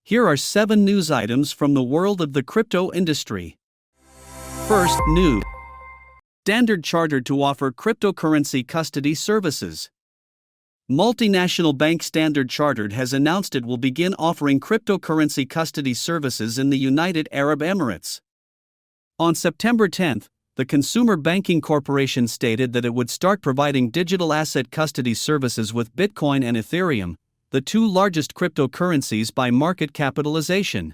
Here are 7 news items from the world of the crypto industry. First, news. Standard Chartered to offer cryptocurrency custody services. Multinational bank Standard Chartered has announced it will begin offering cryptocurrency custody services in the United Arab Emirates. On September 10, the Consumer Banking Corporation stated that it would start providing digital asset custody services with Bitcoin and Ethereum, the 2 largest cryptocurrencies by market capitalization.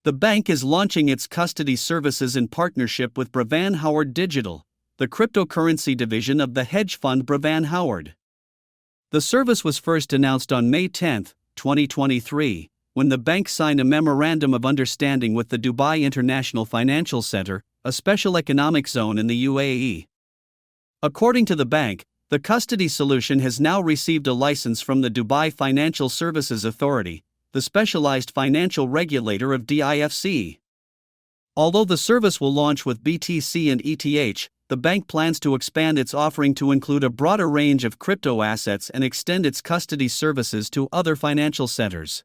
The bank is launching its custody services in partnership with Brevan Howard Digital, the cryptocurrency division of the hedge fund Brevan Howard. The service was first announced on May 10, 2023, when the bank signed a memorandum of understanding with the Dubai International Financial Center, a special economic zone in the UAE. According to the bank, the custody solution has now received a license from the Dubai Financial Services Authority, the specialized financial regulator of DIFC. Although the service will launch with BTC and ETH, the bank plans to expand its offering to include a broader range of crypto assets and extend its custody services to other financial centers.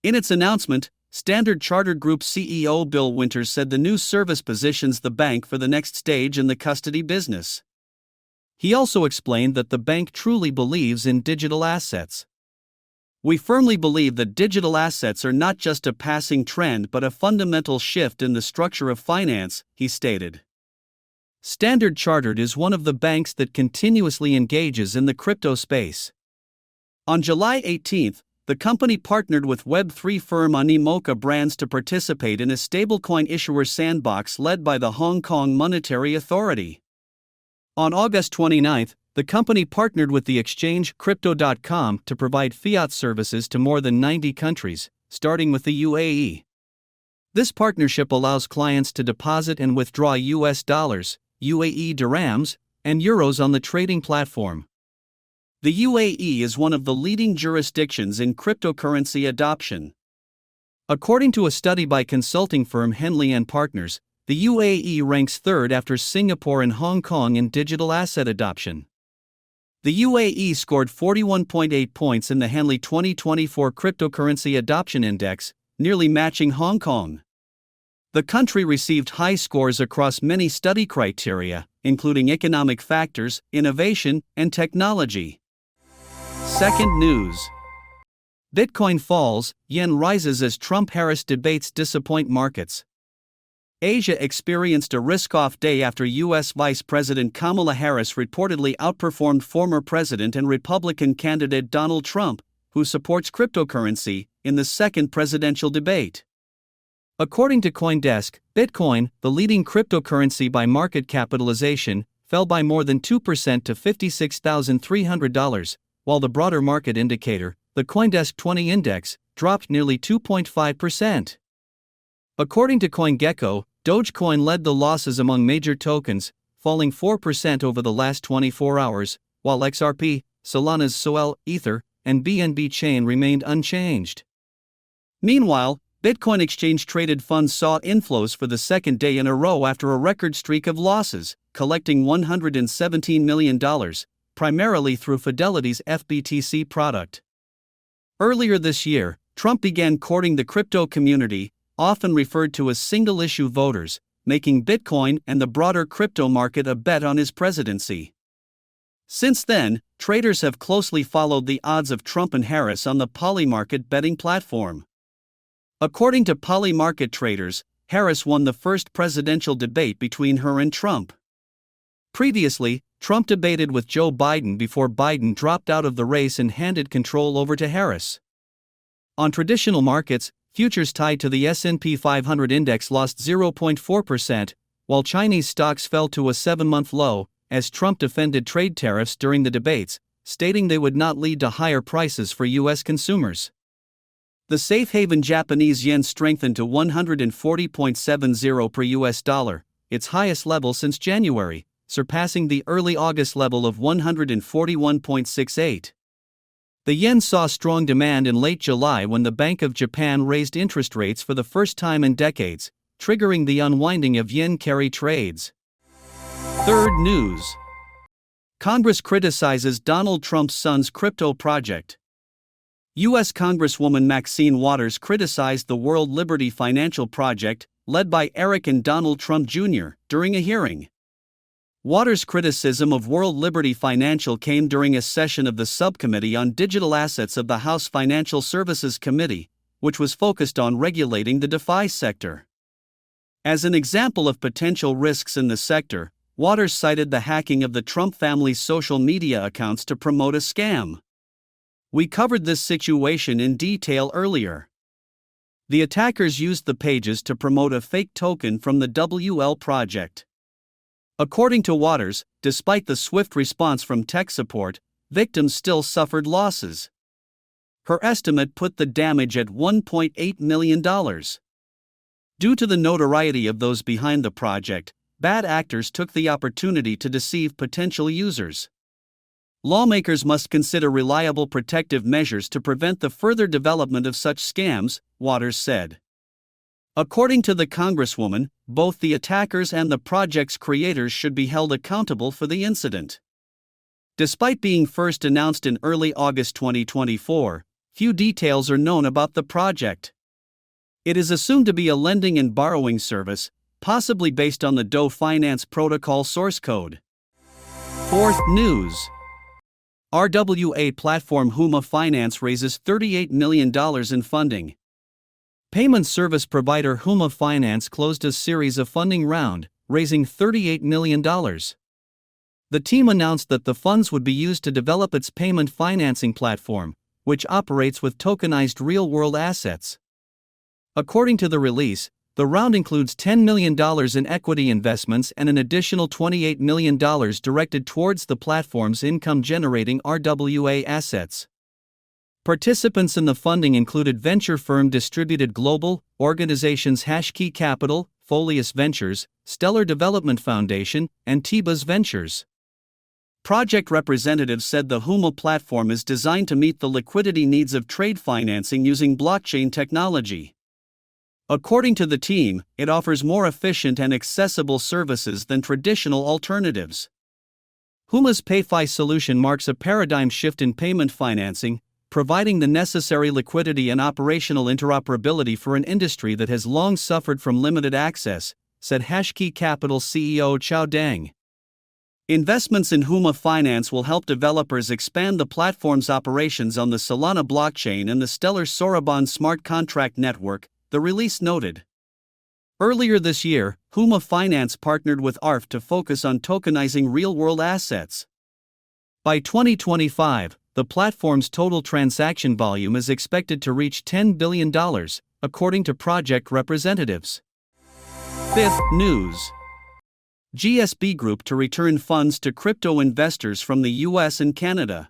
In its announcement, Standard Chartered Group CEO Bill Winters said the new service positions the bank for the next stage in the custody business. He also explained that the bank truly believes in digital assets. "We firmly believe that digital assets are not just a passing trend but a fundamental shift in the structure of finance," he stated. Standard Chartered is one of the banks that continuously engages in the crypto space. On July 18, the company partnered with Web3 firm Animoca Brands to participate in a stablecoin issuer sandbox led by the Hong Kong Monetary Authority. On August 29, the company partnered with the exchange Crypto.com to provide fiat services to more than 90 countries, starting with the UAE. This partnership allows clients to deposit and withdraw US dollars, UAE dirhams, and euros on the trading platform. The UAE is one of the leading jurisdictions in cryptocurrency adoption. According to a study by consulting firm Henley & Partners, the UAE ranks 3rd after Singapore and Hong Kong in digital asset adoption. The UAE scored 41.8 points in the Henley 2024 Cryptocurrency Adoption Index, nearly matching Hong Kong. The country received high scores across many study criteria, including economic factors, innovation, and technology. Second, news. Bitcoin falls, yen rises as Trump-Harris debates disappoint markets. Asia experienced a risk-off day after U.S. Vice President Kamala Harris reportedly outperformed former President and Republican candidate Donald Trump, who supports cryptocurrency, in the second presidential debate. According to CoinDesk, Bitcoin, the leading cryptocurrency by market capitalization, fell by more than 2% to $56,300, while the broader market indicator, the CoinDesk 20 Index, dropped nearly 2.5%. According to CoinGecko, Dogecoin led the losses among major tokens, falling 4% over the last 24 hours, while XRP, Solana's Sol, Ether, and BNB Chain remained unchanged. Meanwhile, Bitcoin exchange-traded funds saw inflows for the second day in a row after a record streak of losses, collecting $117 million, primarily through Fidelity's FBTC product. Earlier this year, Trump began courting the crypto community, often referred to as single-issue voters, making Bitcoin and the broader crypto market a bet on his presidency. Since then, traders have closely followed the odds of Trump and Harris on the Polymarket betting platform. According to Polymarket traders, Harris won the first presidential debate between her and Trump. Previously, Trump debated with Joe Biden before Biden dropped out of the race and handed control over to Harris. On traditional markets, futures tied to the S&P 500 index lost 0.4%, while Chinese stocks fell to a 7-month low, as Trump defended trade tariffs during the debates, stating they would not lead to higher prices for U.S. consumers. The safe haven Japanese yen strengthened to 140.70 per US dollar, its highest level since January, surpassing the early August level of 141.68. The yen saw strong demand in late July when the Bank of Japan raised interest rates for the first time in decades, triggering the unwinding of yen carry trades. Third, news. Congress criticizes Donald Trump's son's crypto project. U.S. Congresswoman Maxine Waters criticized the World Liberty Financial Project, led by Eric and Donald Trump Jr., during a hearing. Waters' criticism of World Liberty Financial came during a session of the Subcommittee on Digital Assets of the House Financial Services Committee, which was focused on regulating the DeFi sector. As an example of potential risks in the sector, Waters cited the hacking of the Trump family's social media accounts to promote a scam. "We covered this situation in detail earlier. The attackers used the pages to promote a fake token from the WL project." According to Waters, despite the swift response from tech support, victims still suffered losses. Her estimate put the damage at $1.8 million. Due to the notoriety of those behind the project, bad actors took the opportunity to deceive potential users. Lawmakers must consider reliable protective measures to prevent the further development of such scams, Waters said. According to the Congresswoman, both the attackers and the project's creators should be held accountable for the incident. Despite being first announced in early August 2024, few details are known about the project. It is assumed to be a lending and borrowing service, possibly based on the DOE Finance Protocol source code. Fourth news. RWA platform Huma Finance raises $38 million in funding. Payment service provider Huma Finance closed a series of funding round, raising $38 million. The team announced that the funds would be used to develop its payment financing platform, which operates with tokenized real-world assets. According to the release, the round includes $10 million in equity investments and an additional $28 million directed towards the platform's income-generating RWA assets. Participants in the funding included venture firm Distributed Global, organizations Hashkey Capital, Folius Ventures, Stellar Development Foundation, and Tebas Ventures. Project representatives said the Huma platform is designed to meet the liquidity needs of trade financing using blockchain technology. According to the team, it offers more efficient and accessible services than traditional alternatives. Huma's PayFi solution marks a paradigm shift in payment financing, providing the necessary liquidity and operational interoperability for an industry that has long suffered from limited access, said Hashkey Capital CEO Chao Deng. Investments in Huma Finance will help developers expand the platform's operations on the Solana blockchain and the Stellar Soroban smart contract network, the release noted. Earlier this year, Huma Finance partnered with ARF to focus on tokenizing real-world assets. By 2025, the platform's total transaction volume is expected to reach $10 billion, according to project representatives. Fifth news. GSB Group to return funds to crypto investors from the US and Canada.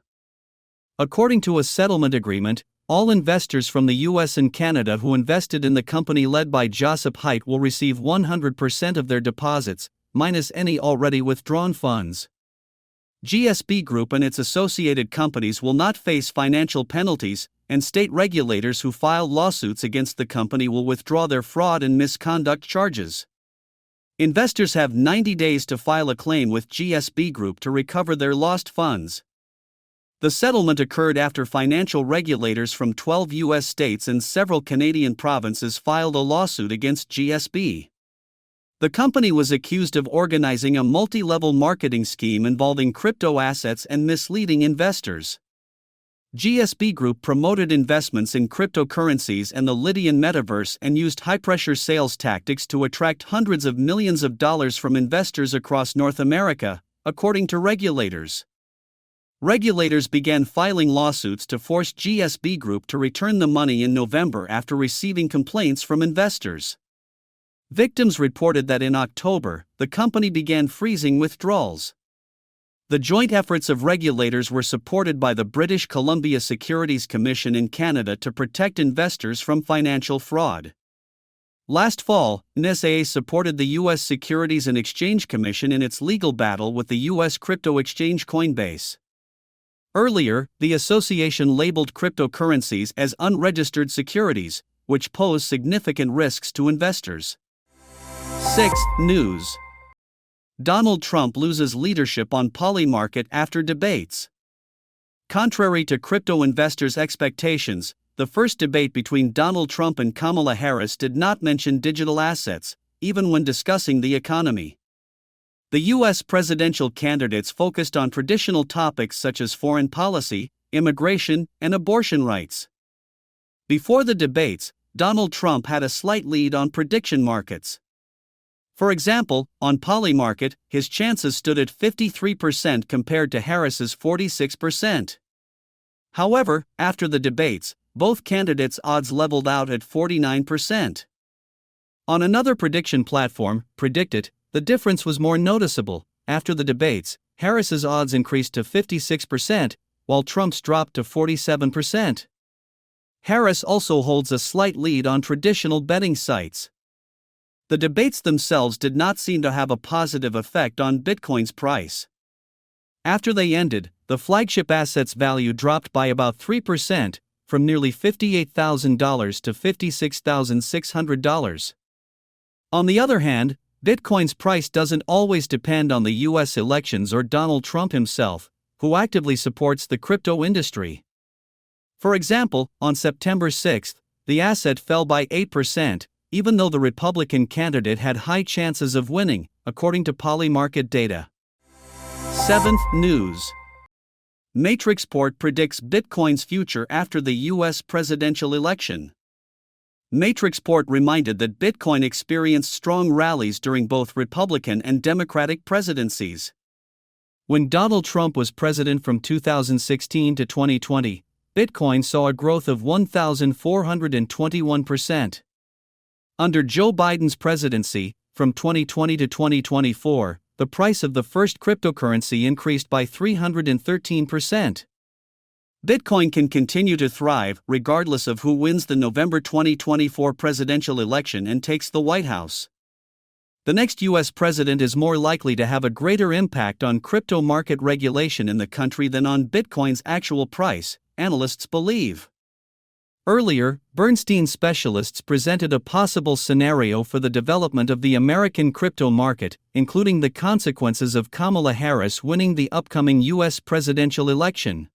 According to a settlement agreement, all investors from the US and Canada who invested in the company led by Josip Haidt will receive 100% of their deposits, minus any already withdrawn funds. GSB Group and its associated companies will not face financial penalties, and state regulators who filed lawsuits against the company will withdraw their fraud and misconduct charges. Investors have 90 days to file a claim with GSB Group to recover their lost funds. The settlement occurred after financial regulators from 12 U.S. states and several Canadian provinces filed a lawsuit against GSB. The company was accused of organizing a multi-level marketing scheme involving crypto assets and misleading investors. GSB Group promoted investments in cryptocurrencies and the Lydian metaverse and used high-pressure sales tactics to attract hundreds of millions of dollars from investors across North America, according to regulators. Regulators began filing lawsuits to force GSB Group to return the money in November after receiving complaints from investors. Victims reported that in October, the company began freezing withdrawals. The joint efforts of regulators were supported by the British Columbia Securities Commission in Canada to protect investors from financial fraud. Last fall, NSA supported the U.S. Securities and Exchange Commission in its legal battle with the U.S. crypto exchange Coinbase. Earlier, the association labeled cryptocurrencies as unregistered securities, which pose significant risks to investors. Sixth news. Donald Trump loses leadership on Polymarket after debates. Contrary to crypto investors' expectations, the first debate between Donald Trump and Kamala Harris did not mention digital assets, even when discussing the economy. The U.S. presidential candidates focused on traditional topics such as foreign policy, immigration, and abortion rights. Before the debates, Donald Trump had a slight lead on prediction markets. For example, on Polymarket, his chances stood at 53% compared to Harris's 46%. However, after the debates, both candidates' odds leveled out at 49%. On another prediction platform, PredictIt, the difference was more noticeable. After the debates, Harris's odds increased to 56%, while Trump's dropped to 47%. Harris also holds a slight lead on traditional betting sites. The debates themselves did not seem to have a positive effect on Bitcoin's price. After they ended, the flagship asset's value dropped by about 3%, from nearly $58,000 to $56,600. On the other hand, Bitcoin's price doesn't always depend on the U.S. elections or Donald Trump himself, who actively supports the crypto industry. For example, on September 6, the asset fell by 8%, even though the Republican candidate had high chances of winning, according to Polymarket data. 7th News. Matrixport predicts Bitcoin's future after the U.S. presidential election. Matrixport reminded that Bitcoin experienced strong rallies during both Republican and Democratic presidencies. When Donald Trump was president from 2016 to 2020, Bitcoin saw a growth of 1,421%. Under Joe Biden's presidency, from 2020 to 2024, the price of the first cryptocurrency increased by 313%. Bitcoin can continue to thrive regardless of who wins the November 2024 presidential election and takes the White House. The next U.S. president is more likely to have a greater impact on crypto market regulation in the country than on Bitcoin's actual price, analysts believe. Earlier, Bernstein specialists presented a possible scenario for the development of the American crypto market, including the consequences of Kamala Harris winning the upcoming U.S. presidential election.